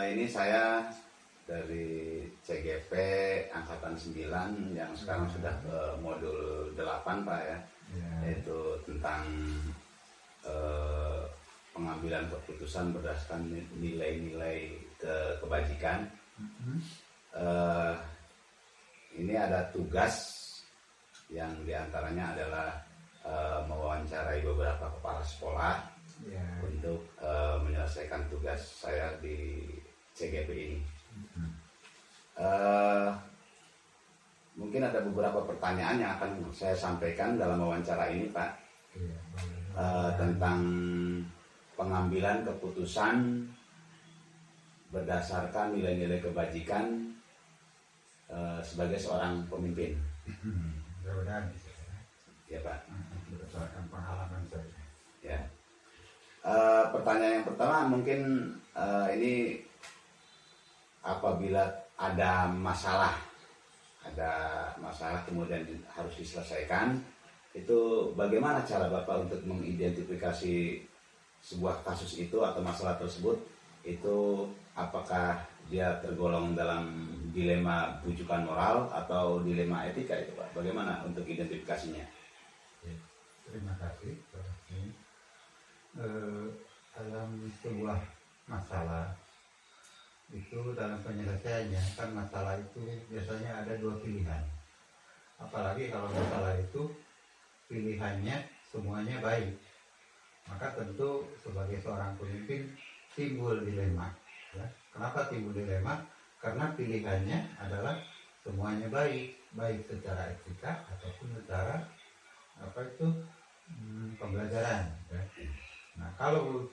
Ini saya dari CGP Angkatan 9 yang sekarang sudah ke modul 8 Pak ya, yaitu tentang pengambilan keputusan berdasarkan nilai-nilai kebajikan. Ini ada tugas yang diantaranya adalah mewawancarai beberapa kepala sekolah untuk menyelesaikan tugas saya di CGP ini. Mungkin ada beberapa pertanyaan yang akan saya sampaikan dalam wawancara ini Pak, tentang pengambilan keputusan berdasarkan nilai-nilai kebajikan sebagai seorang pemimpin. Mudah-mudahan bisa ya Pak. Berdasarkan pengalaman saya. Ya. Pertanyaan yang pertama mungkin ini apabila ada masalah kemudian harus diselesaikan, itu bagaimana cara Bapak untuk mengidentifikasi sebuah kasus itu atau masalah tersebut, itu apakah dia tergolong dalam dilema bujukan moral atau dilema etika itu Pak? Bagaimana untuk identifikasinya? Terima kasih. Dalam sebuah masalah itu, dalam penyelesaiannya kan masalah itu biasanya ada dua pilihan. Apalagi kalau masalah itu pilihannya semuanya baik, maka tentu sebagai seorang pemimpin timbul dilema. Ya. Kenapa timbul dilema? Karena pilihannya adalah semuanya baik, baik secara etika ataupun secara pembelajaran. Ya. Nah, kalau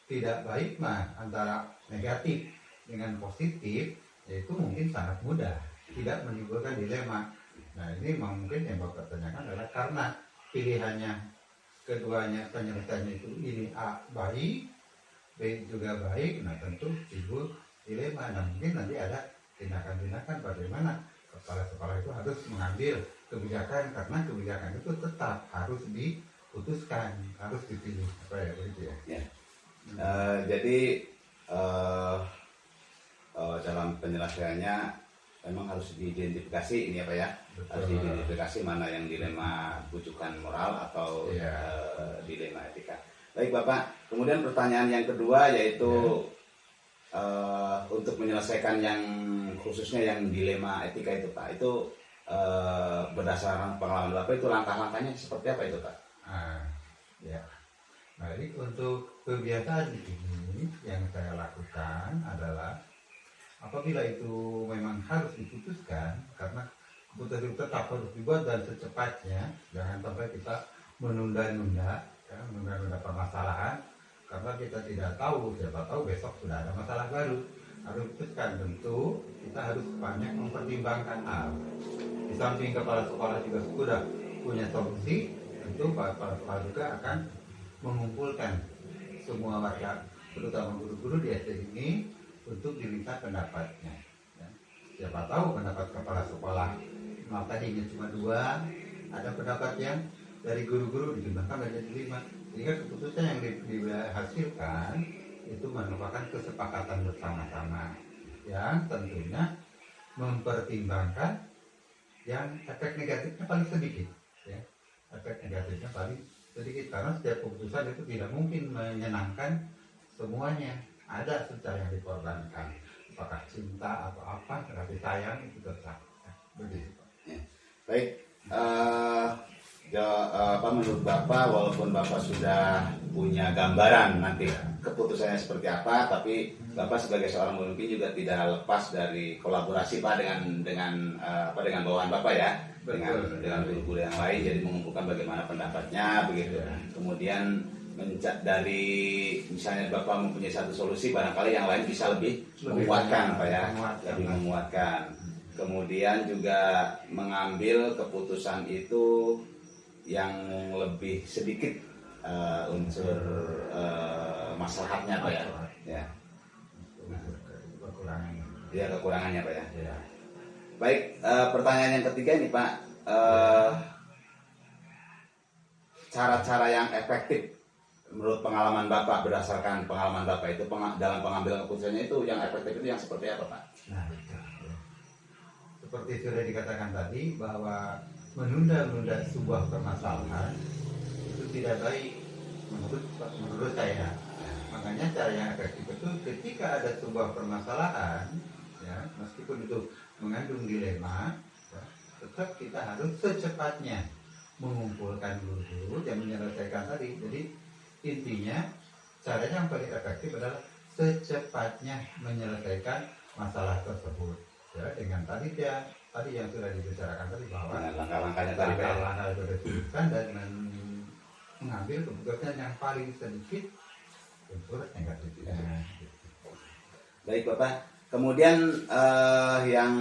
tidak baik mah antara negatif dengan positif, yaitu mungkin sangat mudah, tidak menimbulkan dilema. Nah, ini mungkin yang Bapak tanyakan adalah karena pilihannya keduanya penyelesaiannya itu ini A baik, B juga baik, nah tentu timbul dilema. Nah, mungkin nanti ada tindakan-tindakan bagaimana kepala sekolah itu harus mengambil kebijakan, karena kebijakan itu tetap harus diputuskan, harus dipilih, begitu ya. Jadi dalam penyelesaiannya memang harus diidentifikasi ini ya Pak ya. Betul. Harus diidentifikasi mana yang dilema bujukan moral atau dilema etika. Baik Bapak, kemudian pertanyaan yang kedua yaitu untuk menyelesaikan yang khususnya yang dilema etika itu Pak, itu berdasarkan pengalaman Bapak itu langkah-langkahnya seperti apa itu Pak? Baik, untuk kebiasaan ini yang saya lakukan adalah apabila itu memang harus diputuskan, karena keputusan itu tetap harus dibuat dan secepatnya, jangan sampai kita menunda-nunda permasalahan, karena kita tidak tahu, siapa tahu besok sudah ada masalah baru, harus diputuskan. Tentu kita harus banyak mempertimbangkan hal. Di samping kepala sekolah juga sudah punya solusi, tentu kepala sekolah juga akan mengumpulkan semua warga, terutama guru-guru di SD ini, untuk diminta pendapatnya. Ya. Siapa tahu pendapat kepala sekolah tadinya cuma 2, ada pendapat yang dari guru-guru dijumlahkan menjadi 5, sehingga keputusan yang dihasilkan itu merupakan kesepakatan bersama-sama yang tentunya mempertimbangkan yang efek negatifnya paling sedikit. Ya. Efek negatifnya paling sedikit, karena setiap keputusan itu tidak mungkin menyenangkan semuanya. Ada secara yang dikorbankan, apakah cinta atau apa, kasih sayang itu tetap. Begitu. Baik, menurut Bapak, walaupun Bapak sudah punya gambaran nanti keputusannya seperti apa, tapi Bapak sebagai seorang pemimpin juga tidak lepas dari kolaborasi Pak dengan bawahan Bapak ya. Dengan guru-guru yang lain, jadi mengumpulkan bagaimana pendapatnya begitu. Kemudian dari misalnya Bapak mempunyai satu solusi, barangkali yang lain bisa lebih menguatkan Pak ya, lebih menguatkan. Kemudian juga mengambil keputusan itu yang lebih sedikit unsur maslahatnya Pak ya. Kekurangannya Pak ya. Baik, pertanyaan yang ketiga ini Pak, cara-cara yang efektif menurut pengalaman Bapak, berdasarkan pengalaman Bapak itu dalam pengambilan keputusannya itu yang efektif itu yang seperti apa, Pak? Nah, itu, ya. Seperti sudah dikatakan tadi bahwa menunda-nunda sebuah permasalahan itu tidak baik menurut saya. Makanya cara yang efektif itu ketika ada sebuah permasalahan, ya, meskipun itu mengandung dilema, ya, tetap kita harus secepatnya mengumpulkan guru-guru yang menyelesaikan tadi. Jadi intinya caranya yang paling efektif adalah secepatnya menyelesaikan masalah tersebut. Ya, dengan tadi yang sudah dibicarakan tadi bahwa Langkah-langkahnya tadi, Pak. langkah-langkah itu disebutkan dan mengambil keputusan yang paling sedikit unsur negatif. Baik, Bapak. Kemudian yang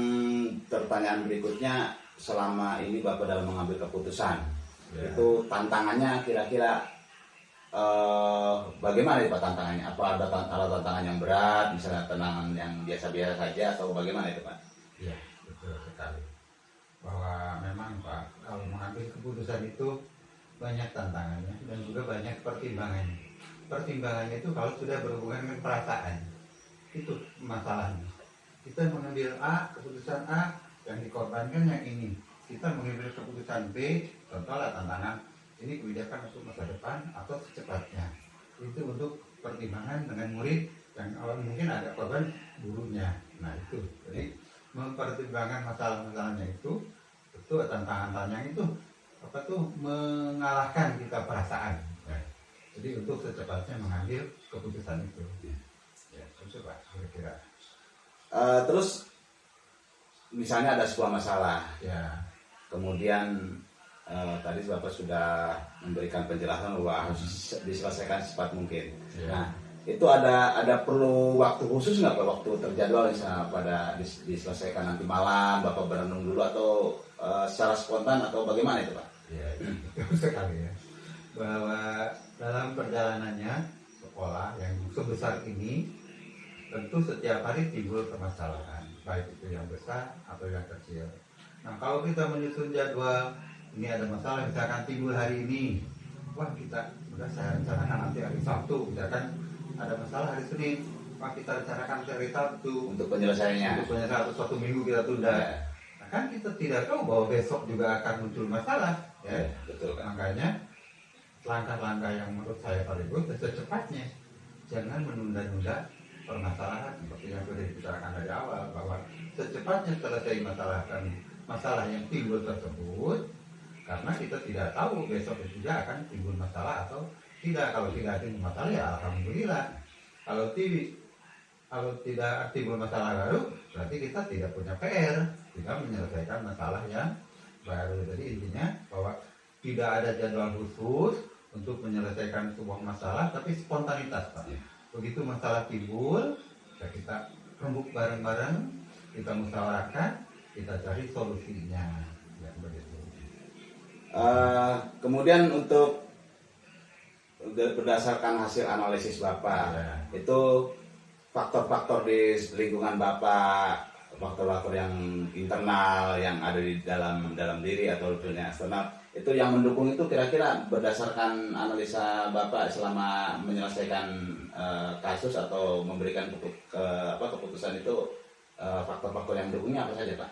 pertanyaan berikutnya, selama ini Bapak dalam mengambil keputusan, Ya. itu tantangannya kira-kira bagaimana itu Pak tantangannya? Apa ada tantangan yang berat, misalnya tantangan yang biasa-biasa saja, atau bagaimana itu Pak? Iya, betul sekali. Bahwa memang Pak, kalau mengambil keputusan itu banyak tantangannya dan juga banyak pertimbangannya. Pertimbangannya itu kalau sudah berhubungan dengan perasaan, itu masalahnya. Kita mengambil A, keputusan A, yang dikorbankan yang ini. Kita mengambil keputusan B, contohlah tantangan ini kebijakan untuk masa depan atau secepatnya. Itu untuk pertimbangan dengan murid yang mungkin ada korban gurunya. Nah itu, jadi mempertimbangkan masalah-masalahnya itu tantangan-tantangan itu mengalahkan kita perasaan. Ya. Jadi untuk secepatnya mengambil keputusan itu. Ya, coba kira-kira. Terus misalnya ada sebuah masalah, Ya. kemudian tadi Bapak sudah memberikan penjelasan bahwa harus diselesaikan secepat mungkin. Ya. Nah, itu ada perlu waktu khusus nggak Pak, waktu terjadwal misalnya pada diselesaikan nanti malam, Bapak berenung dulu atau secara spontan atau bagaimana itu Pak? Ya, betul sekali ya. Bahwa dalam perjalanannya sekolah yang sebesar ini, tentu setiap hari timbul permasalahan, baik itu yang besar atau yang kecil. Nah, kalau kita menyusun jadwal, ini ada masalah misalkan timbul hari ini, wah kita sudah saya rencanakan nanti hari Sabtu, misalkan ada masalah hari Senin, wah kita rencanakan nanti hari Sabtu Untuk penyelesaiannya. untuk penyelesaian suatu minggu kita tunda. Ya. Nah, kan kita tidak tahu bahwa besok juga akan muncul masalah, ya. Betul kan? Makanya langkah-langkah yang menurut saya paling bagus secepatnya, jangan menunda-nunda permasalahan seperti yang sudah dibicarakan dari awal, bahwa secepatnya selesai masalah yang timbul tersebut, karena kita tidak tahu besok itu juga akan timbul masalah atau tidak. Kalau tidak timbul masalah ya alhamdulillah. Kalau tidak timbul masalah baru, berarti kita tidak punya PR, kita menyelesaikan masalah yang baru. Jadi intinya bahwa tidak ada jadwal khusus untuk menyelesaikan sebuah masalah, tapi spontanitas Pak. Begitu masalah timbul, ya kita rembuk bareng-bareng, kita musyawarahkan, kita cari solusinya. Ya, begitu. Kemudian untuk berdasarkan hasil analisis Bapak, Ya. itu faktor-faktor di lingkungan Bapak, faktor-faktor yang internal yang ada di dalam diri atau dunia eksternal, itu yang mendukung itu kira-kira berdasarkan analisa Bapak selama menyelesaikan kasus atau memberikan keputusan itu, faktor-faktor yang mendukungnya apa saja Pak?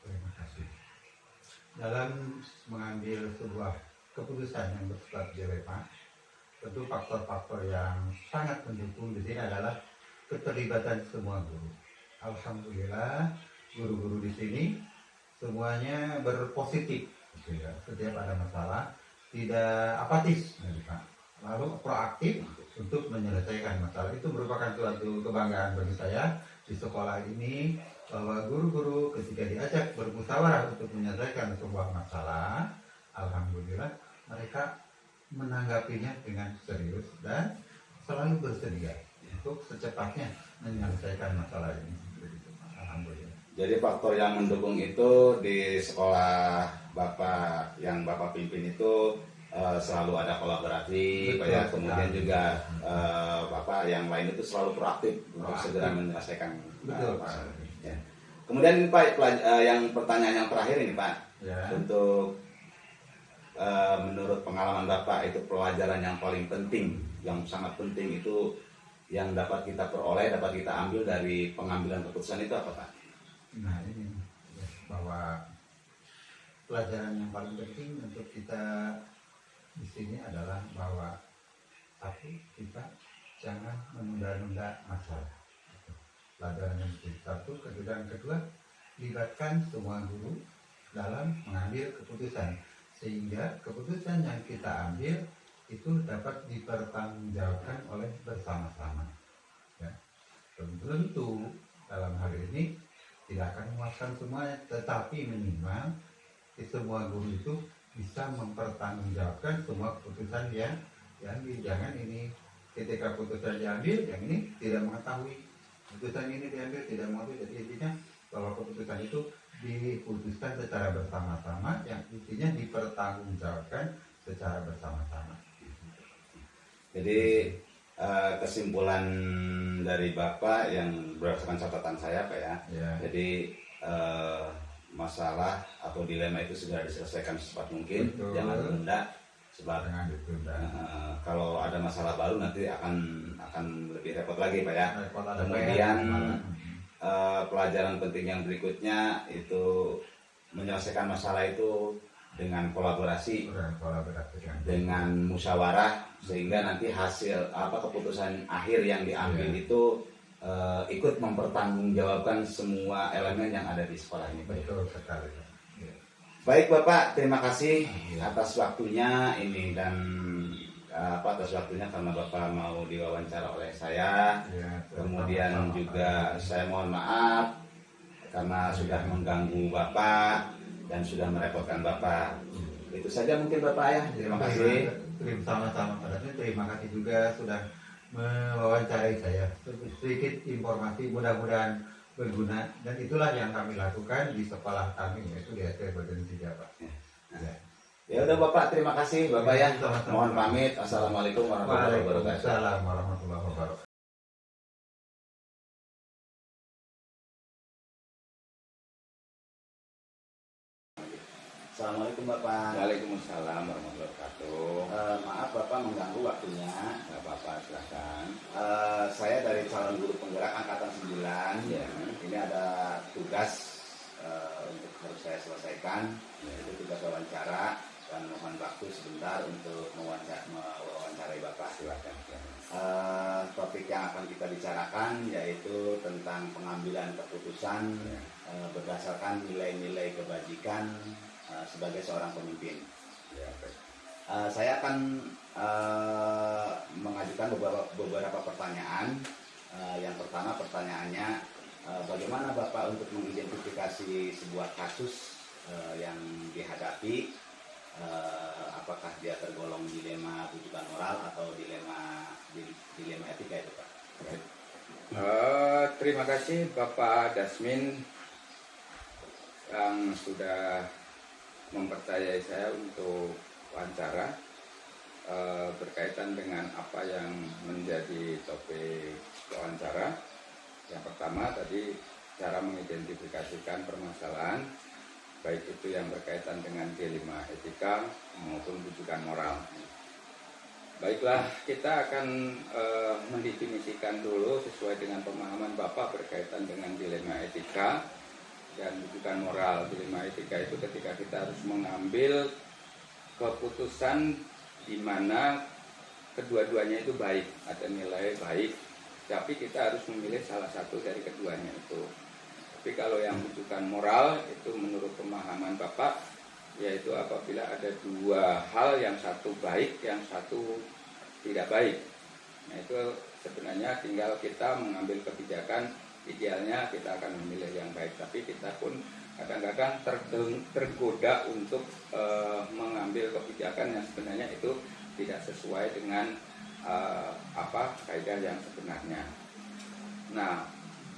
Terima kasih. Dalam mengambil sebuah keputusan yang bersifat dilema, tentu faktor-faktor yang sangat mendukung di sini adalah keterlibatan semua guru. Alhamdulillah, guru-guru di sini semuanya berpositif. Gitu ya. Setiap ada masalah, tidak apatis, gitu, Pak. Lalu proaktif untuk menyelesaikan masalah. Itu merupakan suatu kebanggaan bagi saya di sekolah ini, bahwa guru-guru ketika diajak bermusyawarah untuk menyelesaikan sebuah masalah, alhamdulillah mereka menanggapinya dengan serius dan selalu bersedia untuk secepatnya menyelesaikan masalah ini. Alhamdulillah. Jadi faktor yang mendukung itu di sekolah Bapak yang Bapak pimpin itu selalu ada kolaborasi, Betul, ya. Kemudian betul. juga Bapak yang lain itu selalu proaktif untuk segera menyelesaikan Betul, Pak. masalah. Ya. Kemudian ini Pak, yang pertanyaan yang terakhir ini Pak, Ya. untuk menurut pengalaman Bapak itu pelajaran yang paling penting, yang sangat penting itu yang dapat kita peroleh, dapat kita ambil dari pengambilan keputusan itu apa Pak? Nah ini ya, bahwa pelajaran yang paling penting untuk kita di sini adalah bahwa satu, kita jangan menunda-nunda masalah. Pelajaran yang satu, dan kedua, libatkan semua guru dalam mengambil keputusan, sehingga keputusan yang kita ambil itu dapat dipertanggungjawabkan oleh bersama-sama. Ya. Tentu dalam hal ini tidak akan memuaskan semuanya, tetapi minimal semua guru itu bisa mempertanggungjawabkan semua keputusan yang diambil. Jangan ini ketika keputusan diambil, yang ini tidak mengetahui keputusan ini diambil, tidak mengetahui. Jadi intinya bahwa keputusan itu diputuskan secara bersama-sama, yang intinya dipertanggungjawabkan secara bersama-sama. Jadi kesimpulan dari Bapak yang berdasarkan catatan saya Pak ya, Ya. jadi masalah atau dilema itu segera diselesaikan secepat mungkin. Betul. Jangan menunda, sebab Jangan ditunda. kalau ada masalah baru nanti akan lebih repot lagi Pak ya. Repot, ada Kemudian PR. pelajaran penting yang berikutnya itu menyelesaikan masalah itu dengan kolaborasi, dengan musyawarah, sehingga nanti hasil keputusan akhir yang diambil itu ikut mempertanggungjawabkan semua elemen yang ada di sekolah ini. Betul sekali. Ya. Baik Bapak, terima kasih atas waktunya ini dan atas waktunya karena Bapak mau diwawancara oleh saya. Ya, Kemudian juga saya mohon maaf karena sudah mengganggu Bapak dan sudah merepotkan Bapak. Itu saja mungkin Bapak ya. Terima kasih. Sama-sama Pak Dasmin, terima kasih juga sudah mewawancarai saya. Sedikit informasi mudah-mudahan berguna, dan itulah yang kami lakukan di sekolah kami, yaitu di SD Badan 3 Pak. Ya. Ya udah Bapak, terima kasih Bapak ya. Sama-sama. Mohon pamit. Assalamualaikum warahmatullahi wabarakatuh. Waalaikumsalam warahmatullahi wabarakatuh. Assalamualaikum Bapak. Waalaikumsalam warahmatullahi wabarakatuh. Maaf Bapak mengganggu waktunya. Nggak apa-apa, silahkan. Saya dari calon guru penggerak angkatan 9. Ya. Ini ada tugas untuk harus saya selesaikan, yaitu tugas wawancara, dan mohon waktu sebentar untuk mewawancarai Bapak. Silakan. Topik yang akan kita bicarakan yaitu tentang pengambilan keputusan berdasarkan nilai-nilai kebajikan sebagai seorang pemimpin. Ya, baik. Saya akan mengajukan beberapa pertanyaan. Yang pertama pertanyaannya, bagaimana Bapak untuk mengidentifikasi sebuah kasus yang dihadapi, apakah dia tergolong dilema rujukan moral atau dilema etika itu Pak? Baik. Terima kasih Bapak Dasmin yang sudah mempercayai saya untuk wawancara berkaitan dengan apa yang menjadi topik wawancara. Yang pertama tadi cara mengidentifikasikan permasalahan, baik itu yang berkaitan dengan dilema etika maupun rujukan moral. Baiklah, kita akan mendefinisikan dulu sesuai dengan pemahaman Bapak berkaitan dengan dilema etika dan rujukan moral. Dilema etika itu ketika kita harus mengambil keputusan di mana kedua-duanya itu baik, ada nilai baik, tapi kita harus memilih salah satu dari keduanya itu. Tapi kalau yang rujukan moral itu menurut pemahaman Bapak, yaitu apabila ada dua hal, yang satu baik, yang satu tidak baik. Nah itu sebenarnya tinggal kita mengambil kebijakan, idealnya kita akan memilih yang baik, tapi kita pun kadang-kadang tergoda untuk mengambil kebijakan yang sebenarnya itu tidak sesuai dengan kaidah yang sebenarnya. Nah,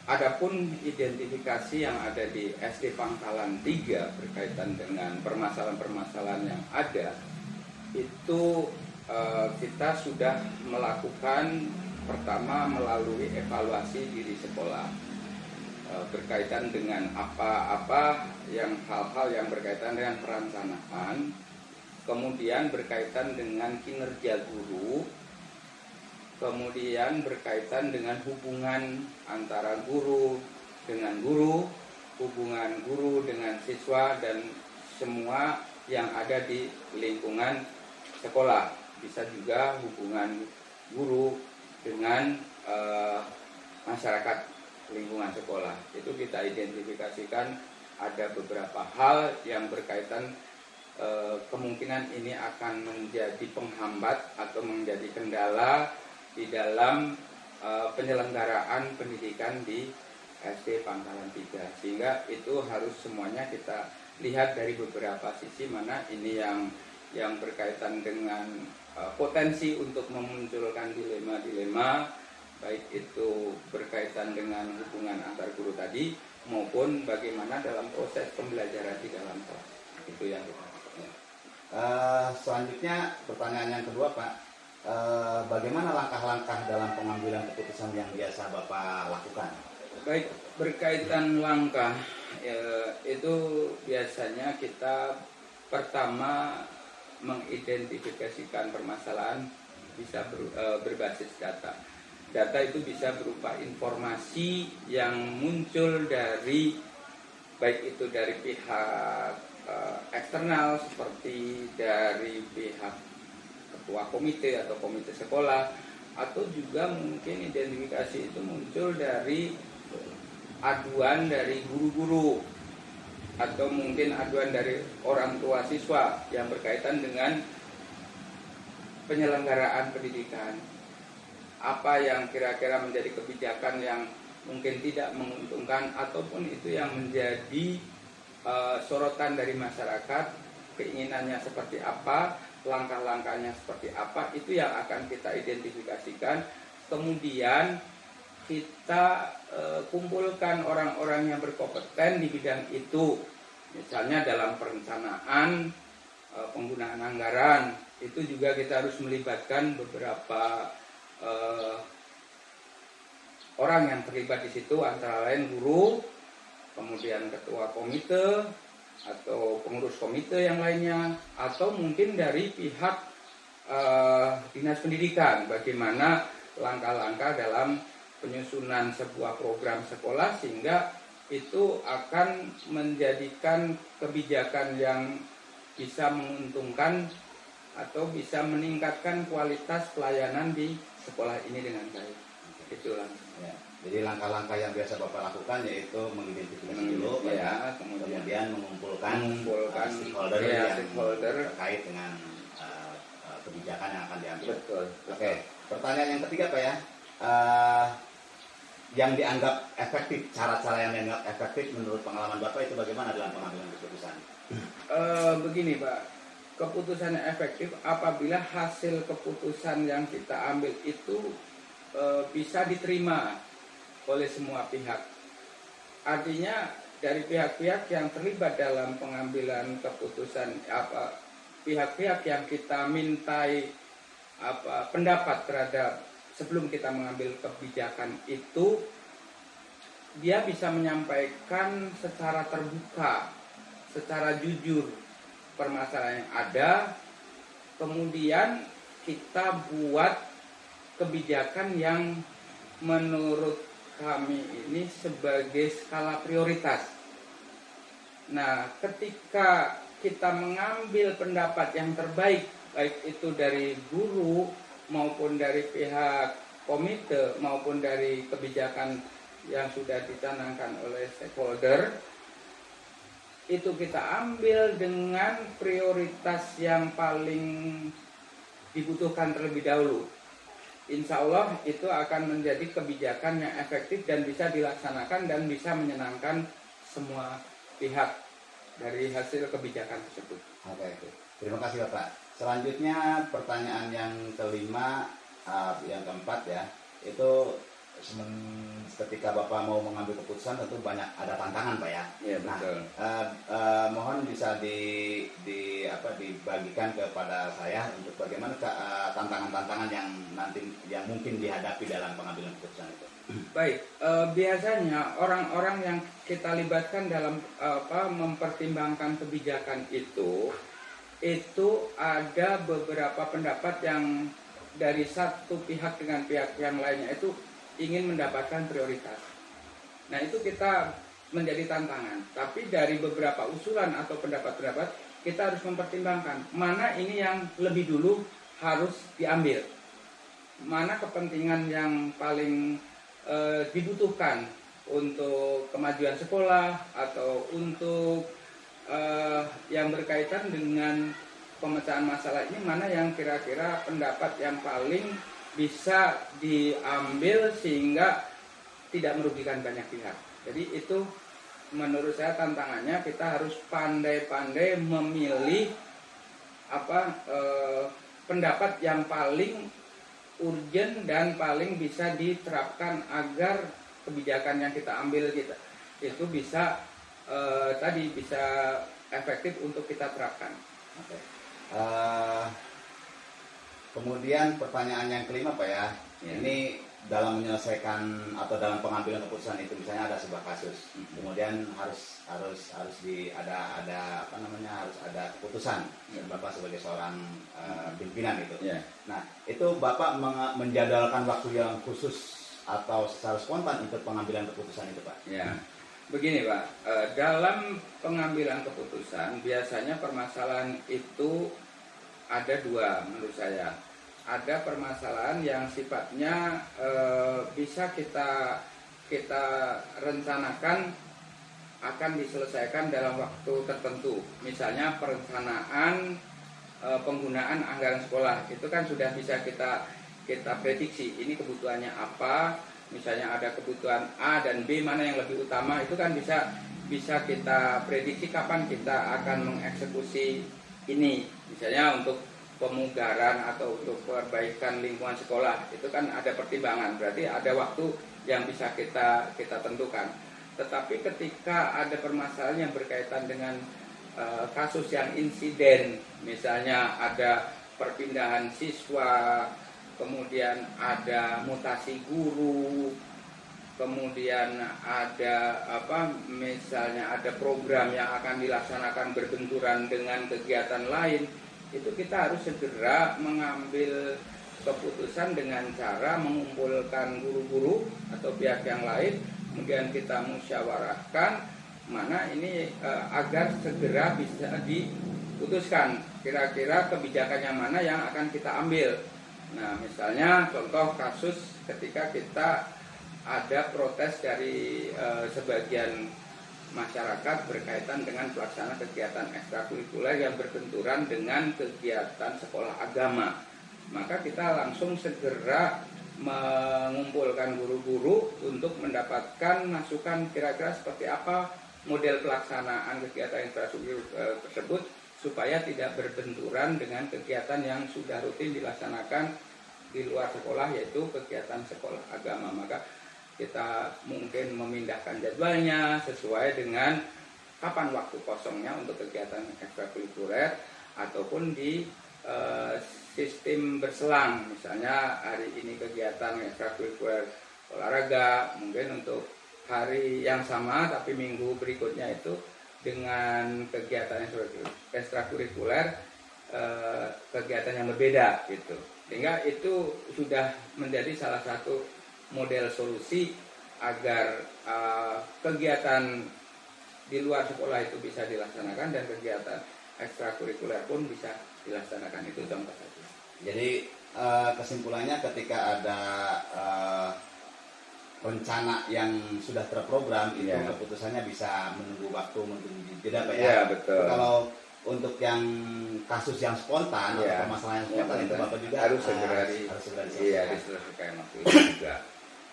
adapun identifikasi yang ada di SD Pangkalan 3 berkaitan dengan permasalahan-permasalahan yang ada, itu kita sudah melakukan pertama melalui evaluasi diri sekolah berkaitan dengan apa-apa yang hal-hal yang berkaitan dengan perencanaan kemudian berkaitan dengan kinerja guru, kemudian berkaitan dengan hubungan antara guru dengan guru, hubungan guru dengan siswa, dan semua yang ada di lingkungan sekolah. Bisa juga hubungan guru dengan masyarakat lingkungan sekolah. Itu kita identifikasikan ada beberapa hal yang berkaitan, kemungkinan ini akan menjadi penghambat atau menjadi kendala di dalam penyelenggaraan pendidikan di SD Pangkalan 3. Sehingga itu harus semuanya kita lihat dari beberapa sisi, mana ini yang berkaitan dengan potensi untuk memunculkan dilema-dilema, baik itu berkaitan dengan hubungan antar guru tadi maupun bagaimana dalam proses pembelajaran di dalam kelas. Itu yang kita selanjutnya pertanyaan yang kedua, Pak, bagaimana langkah-langkah dalam pengambilan keputusan yang biasa Bapak lakukan? Baik, berkaitan langkah, itu biasanya kita pertama mengidentifikasikan permasalahan bisa berbasis data. Data itu bisa berupa informasi yang muncul dari, baik itu dari pihak eksternal seperti dari pihak ketua komite atau komite sekolah, atau juga mungkin identifikasi itu muncul dari aduan dari guru-guru atau mungkin aduan dari orang tua siswa yang berkaitan dengan penyelenggaraan pendidikan. Apa yang kira-kira menjadi kebijakan yang mungkin tidak menguntungkan ataupun itu yang menjadi sorotan dari masyarakat, keinginannya seperti apa, langkah-langkahnya seperti apa, itu yang akan kita identifikasikan. Kemudian kita kumpulkan orang-orang yang berkompeten di bidang itu, misalnya dalam perencanaan, penggunaan anggaran. Itu juga kita harus melibatkan beberapa orang yang terlibat di situ, antara lain guru, kemudian ketua komite atau pengurus komite yang lainnya, atau mungkin dari pihak dinas pendidikan, bagaimana langkah-langkah dalam penyusunan sebuah program sekolah sehingga itu akan menjadikan kebijakan yang bisa menguntungkan atau bisa meningkatkan kualitas pelayanan di sekolah ini dengan baik. Itulah. Ya, jadi langkah-langkah yang biasa Bapak lakukan yaitu mengidentifikasi dulu, ya, kemudian mengumpulkan stakeholder ya, yang terkait dengan kebijakan yang akan diambil. Betul. Oke, pertanyaan yang ketiga, Pak, ya. Yang dianggap efektif, cara-cara yang dianggap efektif menurut pengalaman Bapak itu bagaimana dalam pengambilan keputusan? Begini, Pak, keputusan yang efektif apabila hasil keputusan yang kita ambil itu bisa diterima oleh semua pihak. Artinya dari pihak-pihak yang terlibat dalam pengambilan keputusan, pihak-pihak yang kita mintai pendapat terhadap sebelum kita mengambil kebijakan itu, dia bisa menyampaikan secara terbuka, secara jujur permasalahan yang ada, kemudian kita buat kebijakan yang menurut kami ini sebagai skala prioritas. Nah, ketika kita mengambil pendapat yang terbaik, baik itu dari guru maupun dari pihak komite maupun dari kebijakan yang sudah dicanangkan oleh stakeholder, itu kita ambil dengan prioritas yang paling dibutuhkan terlebih dahulu. Insya Allah itu akan menjadi kebijakan yang efektif dan bisa dilaksanakan dan bisa menyenangkan semua pihak dari hasil kebijakan tersebut. Oke. Terima kasih, Bapak. Selanjutnya pertanyaan yang kelima, yang keempat ya, itu ketika Bapak mau mengambil keputusan tentu banyak ada tantangan, Pak, ya. Iya, betul. Mohon bisa dibagikan kepada saya untuk bagaimana tantangan-tantangan yang mungkin dihadapi dalam pengambilan keputusan itu. Baik, biasanya orang-orang yang kita libatkan dalam mempertimbangkan kebijakan itu itu ada beberapa pendapat yang dari satu pihak dengan pihak yang lainnya itu ingin mendapatkan prioritas. Nah itu kita menjadi tantangan. Tapi dari beberapa usulan atau pendapat-pendapat kita harus mempertimbangkan mana ini yang lebih dulu harus diambil, mana kepentingan yang paling dibutuhkan untuk kemajuan sekolah atau untuk yang berkaitan dengan pemecahan masalah ini, mana yang kira-kira pendapat yang paling bisa diambil sehingga tidak merugikan banyak pihak. Jadi itu menurut saya tantangannya, kita harus pandai-pandai memilih pendapat yang paling urgent dan paling bisa diterapkan agar kebijakan yang kita ambil itu bisa bisa efektif untuk kita terapkan. Oke. Kemudian pertanyaan yang kelima Pak ya, ini dalam menyelesaikan atau dalam pengambilan keputusan itu, misalnya ada sebuah kasus, kemudian harus ada keputusan Bapak sebagai seorang pimpinan itu. Nah itu Bapak menjadwalkan waktu yang khusus atau secara spontan untuk pengambilan keputusan itu Pak? Ya, begini Pak, dalam pengambilan keputusan biasanya permasalahan itu ada dua menurut saya. Ada permasalahan yang sifatnya bisa kita rencanakan akan diselesaikan dalam waktu tertentu. Misalnya perencanaan penggunaan anggaran sekolah itu kan sudah bisa kita prediksi ini kebutuhannya apa. Misalnya ada kebutuhan A dan B, mana yang lebih utama, itu kan bisa kita prediksi kapan kita akan mengeksekusi ini. Misalnya untuk pemugaran atau untuk perbaikan lingkungan sekolah, itu kan ada pertimbangan, berarti ada waktu yang bisa kita tentukan. Tetapi ketika ada permasalahan yang berkaitan dengan kasus yang insiden, misalnya ada perpindahan siswa, kemudian ada mutasi guru, kemudian ada misalnya ada program yang akan dilaksanakan berbenturan dengan kegiatan lain, itu kita harus segera mengambil keputusan dengan cara mengumpulkan guru-guru atau pihak yang lain, kemudian kita musyawarahkan mana ini agar segera bisa diputuskan kira-kira kebijakan yang mana yang akan kita ambil. Nah misalnya contoh kasus ketika kita ada protes dari sebagian masyarakat berkaitan dengan pelaksanaan kegiatan ekstrakurikuler yang berbenturan dengan kegiatan sekolah agama, maka kita langsung segera mengumpulkan guru-guru untuk mendapatkan masukan kira-kira seperti apa model pelaksanaan kegiatan ekstrakurikuler tersebut supaya tidak berbenturan dengan kegiatan yang sudah rutin dilaksanakan di luar sekolah, yaitu kegiatan sekolah agama. Maka kita mungkin memindahkan jadwalnya sesuai dengan kapan waktu kosongnya untuk kegiatan ekstrakurikuler, ataupun di sistem berselang. Misalnya hari ini kegiatan ekstrakurikuler olahraga, mungkin untuk hari yang sama tapi minggu berikutnya itu dengan kegiatan ekstrakurikuler kegiatan yang berbeda gitu. Sehingga itu sudah menjadi salah satu model solusi agar kegiatan di luar sekolah itu bisa dilaksanakan dan kegiatan ekstrakurikuler pun bisa dilaksanakan. Itu contoh saja. Jadi kesimpulannya ketika ada rencana yang sudah terprogram, itu keputusannya bisa menunggu waktu, menunggu jeda Pak ya. Iya, betul. Kalau untuk yang kasus yang spontan atau permasalahan yang spontan itu Bapak juga harus segera diselesaikan waktu itu juga.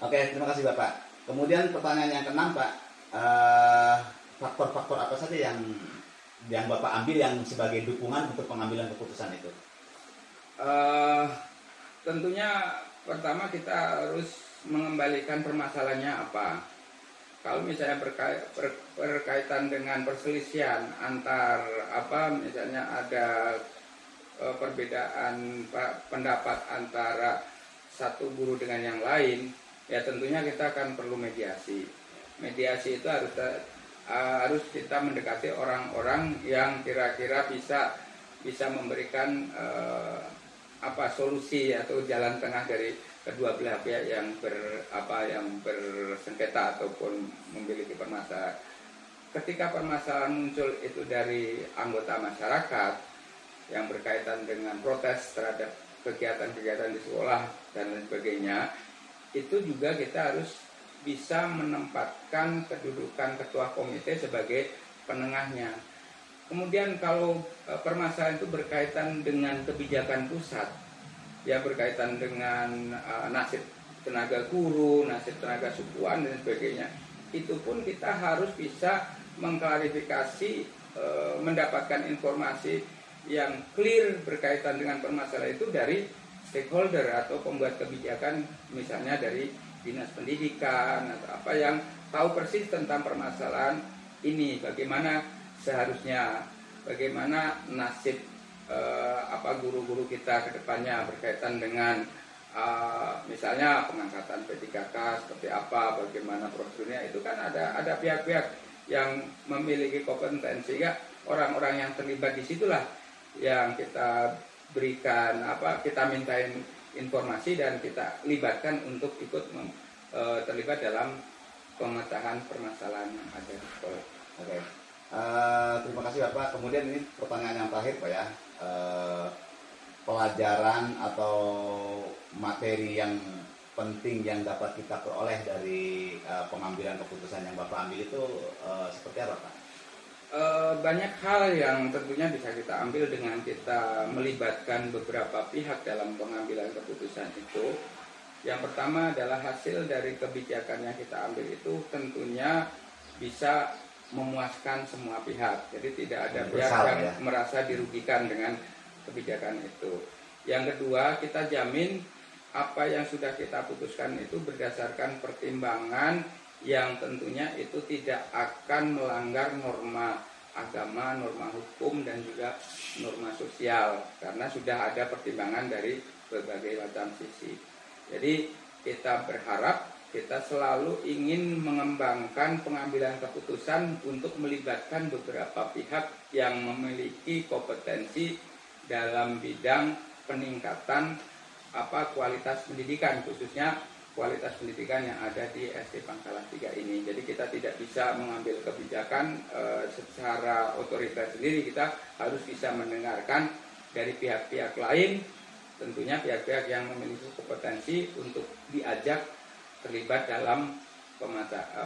Oke, terima kasih Bapak. Kemudian pertanyaan yang keenam Pak, faktor-faktor apa saja yang Bapak ambil yang sebagai dukungan untuk pengambilan keputusan itu? Tentunya pertama kita harus mengembalikan permasalahannya apa. Kalau misalnya berkaitan dengan perselisihan antar misalnya ada perbedaan pendapat antara satu guru dengan yang lain, ya tentunya kita akan perlu mediasi. Mediasi itu harus kita mendekati orang-orang yang kira-kira bisa bisa memberikan solusi atau jalan tengah dari kedua belah pihak yang bersengketa ataupun memiliki permasalahan. Ketika permasalahan muncul itu dari anggota masyarakat yang berkaitan dengan protes terhadap kegiatan-kegiatan di sekolah dan lain sebagainya, itu juga kita harus bisa menempatkan kedudukan ketua komite sebagai penengahnya. Kemudian kalau permasalahan itu berkaitan dengan kebijakan pusat, ya berkaitan dengan nasib tenaga guru, nasib tenaga sukuan dan sebagainya, itu pun kita harus bisa mengklarifikasi, mendapatkan informasi yang clear berkaitan dengan permasalahan itu dari stakeholder atau pembuat kebijakan, misalnya dari dinas pendidikan atau apa, yang tahu persis tentang permasalahan ini, bagaimana seharusnya, bagaimana nasib guru-guru kita ke depannya berkaitan dengan misalnya pengangkatan P3K seperti apa, bagaimana prosedurnya. Itu kan ada pihak-pihak yang memiliki kompetensi, ya orang-orang yang terlibat di situlah yang kita berikan kita mintain informasi dan kita libatkan untuk ikut terlibat dalam pemecahan permasalahan yang ada di sekolah. Oke. Terima kasih Bapak. Kemudian ini pertanyaan yang terakhir Pak ya. Pelajaran atau materi yang penting yang dapat kita peroleh dari pengambilan keputusan yang Bapak ambil itu seperti apa Pak? Banyak hal yang tentunya bisa kita ambil dengan kita melibatkan beberapa pihak dalam pengambilan keputusan itu. Yang pertama adalah hasil dari kebijakan yang kita ambil itu tentunya bisa memuaskan semua pihak. Jadi tidak ada pihak yang merasa dirugikan dengan kebijakan itu. Yang kedua, kita jamin apa yang sudah kita putuskan itu berdasarkan pertimbangan yang tentunya itu tidak akan melanggar norma agama, norma hukum, dan juga norma sosial, karena sudah ada pertimbangan dari berbagai macam sisi. Jadi kita berharap, kita selalu ingin mengembangkan pengambilan keputusan untuk melibatkan beberapa pihak yang memiliki kompetensi dalam bidang peningkatan kualitas pendidikan, khususnya kualitas pendidikan yang ada di SD Pangkalan 3 ini. Jadi kita tidak bisa mengambil kebijakan secara otoritas sendiri, kita harus bisa mendengarkan dari pihak-pihak lain, tentunya pihak-pihak yang memiliki kompetensi untuk diajak terlibat dalam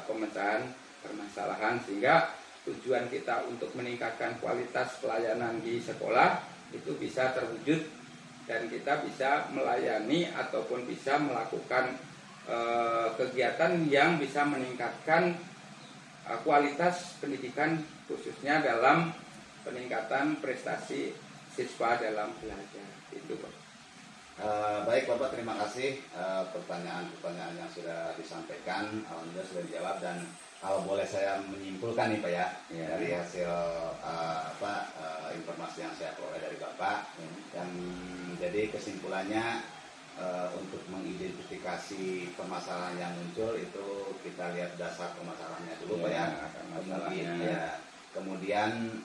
pemecahan permasalahan, sehingga tujuan kita untuk meningkatkan kualitas pelayanan di sekolah itu bisa terwujud dan kita bisa melayani ataupun bisa melakukan kegiatan yang bisa meningkatkan kualitas pendidikan, khususnya dalam peningkatan prestasi siswa dalam belajar. Itu Pak. Baik Bapak, terima kasih pertanyaan-pertanyaan yang sudah disampaikan, alhamdulillah sudah dijawab. Dan kalau boleh saya menyimpulkan nih Pak ya, dari hasil informasi yang saya peroleh dari Bapak, yang jadi kesimpulannya untuk mengidentifikasi permasalahan yang muncul itu kita lihat dasar permasalahannya dulu Pak ya. Kemudian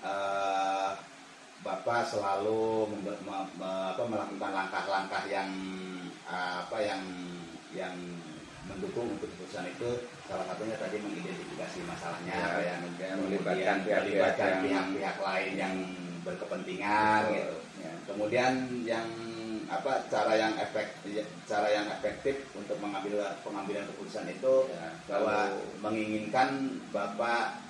Bapak selalu melakukan langkah-langkah yang yang mendukung untuk keputusan itu. Salah satunya tadi mengidentifikasi masalahnya, melibatkan pihak-pihak lain yang berkepentingan gitu. Kemudian yang cara yang efektif untuk pengambilan keputusan itu bahwa menginginkan Bapak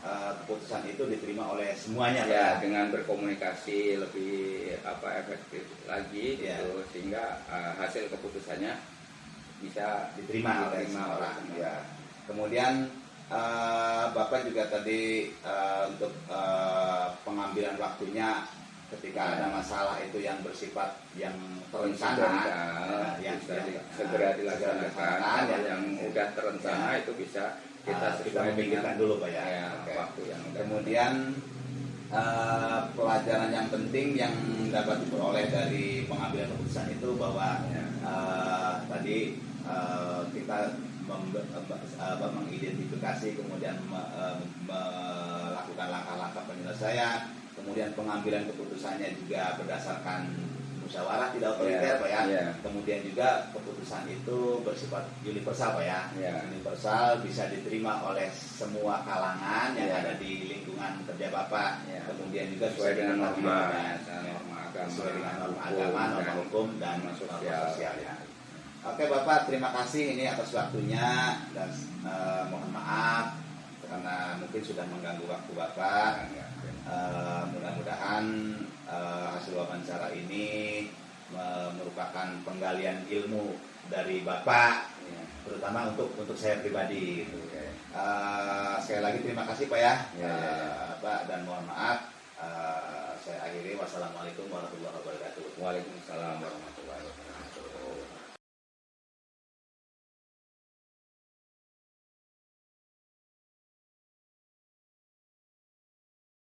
keputusan itu diterima oleh semuanya dengan berkomunikasi lebih efektif lagi gitu, sehingga hasil keputusannya bisa diterima oleh semua orang. Kemudian Bapak juga tadi untuk pengambilan waktunya ketika ada masalah itu yang bersifat yang terencana, yang segera dilaksanakan. Yang sudah terencana itu bisa kita memikirkan dulu Pak ya. Waktu yang kemudian pelajaran yang penting yang dapat diperoleh dari pengambilan keputusan itu bahwa tadi kita mengidentifikasi, kemudian melakukan langkah-langkah penyelesaian, kemudian pengambilan keputusannya juga berdasarkan musyawarah tidak otoriter Pak ya. Iya. Kemudian juga keputusan itu bersifat universal Pak ya. Iya. Universal bisa diterima oleh semua kalangan yang Iya. ada di lingkungan kerja Bapak. Iya. Kemudian juga Sesuai dengan diketahui norma, norma agama, sesuai dengan norma agama, norma hukum dan norma norma sosial. sosial ya. Oke Bapak, terima kasih ini atas waktunya dan mohon maaf karena mungkin sudah mengganggu waktu Bapak. Mudah-mudahan hasil wawancara ini merupakan penggalian ilmu dari Bapak, Iya. terutama untuk saya pribadi. Gitu. Oke. Sekali lagi terima kasih Pak ya, Ya, ya. Pak, dan mohon maaf. Saya akhiri, wassalamualaikum warahmatullahi wabarakatuh. Waalaikumsalam warahmatullahi wabarakatuh.